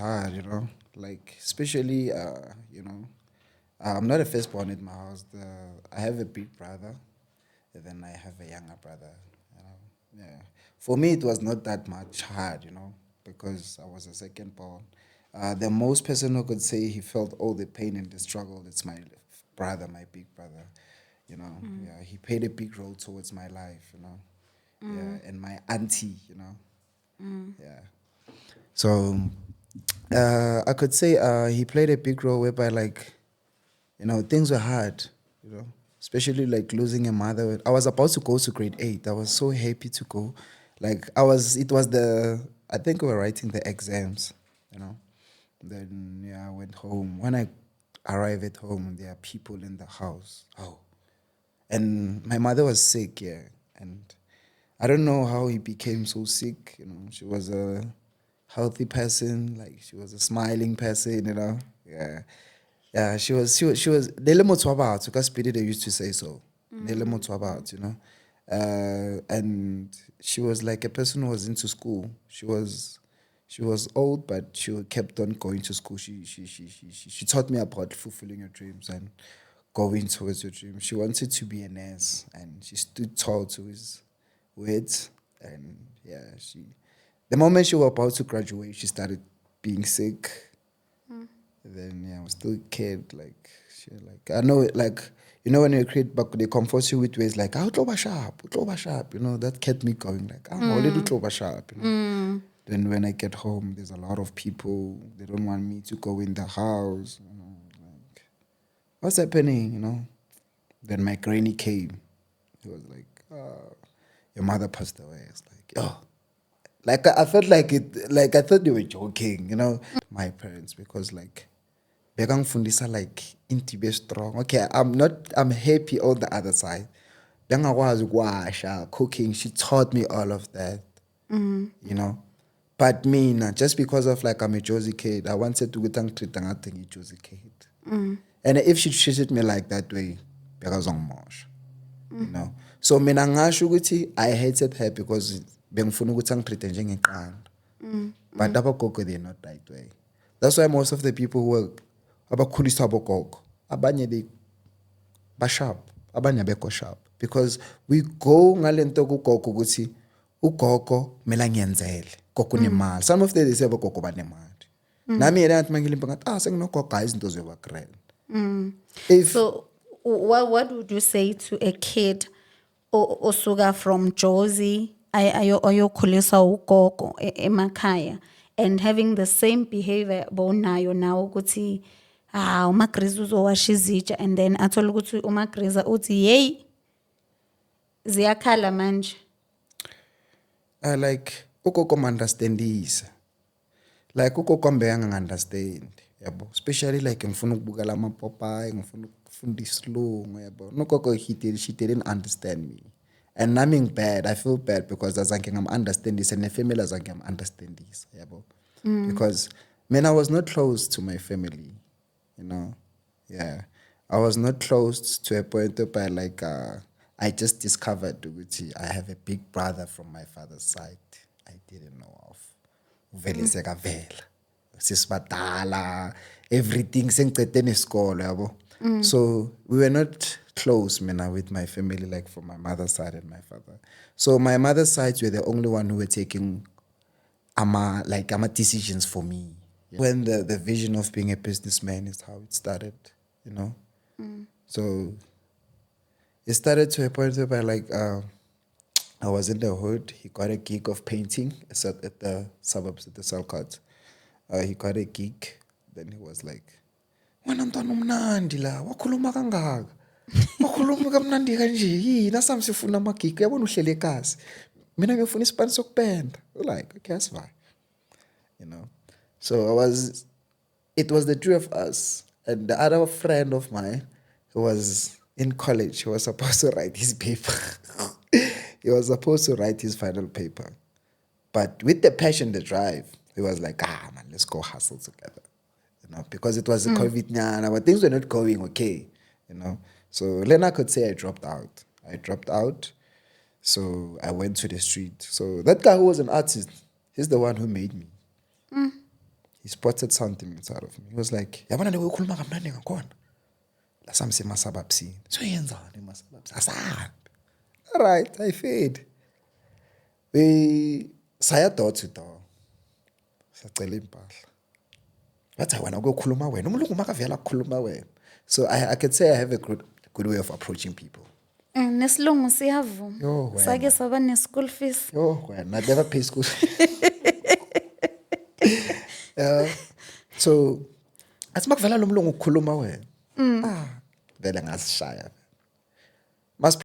hard, like especially, I'm not a firstborn in my house. I have a big brother, and then I have a younger brother. You know, yeah. For me, it was not that much hard, because I was a second born. The most person who could say he felt all the pain and the struggle, it's my brother, my big brother. Yeah, he played a big role towards my life. Yeah, and my auntie. Yeah. So I could say he played a big role whereby like things were hard, you know, especially like losing a mother. I was about to go to grade 8. I was so happy to go. It was I think we were writing the exams, you know. Then, yeah, I went home. When I arrived at home, there are people in the house. Oh, and my mother was sick, yeah. And I don't know how he became so sick. She was a healthy person, like she was a smiling person, Yeah. Yeah, she was Nele motho wa batho, ka Sepedi they used to say so. Nele motho wa batho, and she was like a person who was into school. She was old, but she kept on going to school. She taught me about fulfilling your dreams and going towards your dreams. She wanted to be a nurse, and she stood tall to his words. And yeah, the moment she was about to graduate, she started being sick. Then yeah, I was still a kid. Like she like I know it like when you create but they comfort you with ways like utloba sharp. That kept me going. Like I'm already utloba sharp. Then when I get home, there's a lot of people. They don't want me to go in the house. Like what's happening? Then my granny came. He was like, your mother passed away. It's like, oh. Like I felt like it, like I thought they were joking, my parents, because like bekangifundisa like into be strong. Okay, I'm happy on the other side. Bengakwazi ukuwasha, cooking, she taught me all of that, you know. But me, just because of like I'm a Josie kid, I wanted to go treat a Josie kid. And if she treated me like that way, because I'm mosh, So mina ngasho ukuthi I hated her because bengifuna ukuthi angitreat njengeqanda. But abogogo, they're not that way. That's why most of the people who are abakhulisa abogogo, abanye they sharp, abanye abekho sharp. Because we go ngalento kugogo ukuthi ugogo mela ngiyenzele, gogo unemali. Some of them they say abogogo banemali. Nami yena ngathi mangilimba ngathi senginogogo izinto ziyoba grand. If So, what would you say to a kid osuka from Jozi ayokhuliswa ugogo emakhaya and having the same behavior bonayo now ukuthi uMagriza uzowasha izitsha and then athola ukuthi uMagriza uthi hey ziyakhala manje. like ugogo understandisa. Like ugogo mbeyanga understand, yabo. Especially like ngifuna ukubukela amapopayi, ngifuna ukufunda isilungu, yabo. Nogogo she didn't understand me. And nothing bad. I feel bad because azange ngam understand this and the family azange ngam understand this, yabo. Because I was not close to my family, you know. Yeah. I was not close to a point where like I just discovered ukuthi I have a big brother from my father's side I didn't know of. Vele sekavela. Sisibadala, everything sengicede nesikolo, yabo. So we were not close, mina, with my family, like from my mother's side and my father. So my mother's sides were the only one who were taking ama decisions for me. When the vision of being a businessman is how it started, you know. So it started to a point where like I was in the hood. He got a gig of painting at the suburbs at the Salcott. He got a gig. Then he was like, "Wena mntwana umnandi la, wakhuluma kangaka. Wakhuluma kamnandi kanje. Yini sami sifuna amagig. Uyabona uhlele ekhasi. Mina ngifuna isipani sokupenda." Like, okay, that's fine. So it was the two of us and the other friend of mine who was in college. He was supposed to write his paper. He was supposed to write his final paper. But with the passion, the drive, he was like, man, let's go hustle together. Because it was a COVID, but things were not going okay, So Lena could say I dropped out. So I went to the street. So that guy who was an artist, he's the one who made me. he spotted something inside of me. He was like, yabona lewe ukhuluma kamnandi ngakhona. La sami semasabapsini. So yenzani emasabapsini? Asahambe. All right, I fed. We saya door to door. Sacela impahla. Bathi wena ukukhuluma wena. Umlungu makavela ukukhuluma wena. So I could say I have a good way of approaching people. Nesilungu siyavuma. Yo, wena. Sake saba ne-school fees. Yo, wena, I never pay school. So athi makuvela lo mlungu ukukhuluma wena. Vele ngasishaya.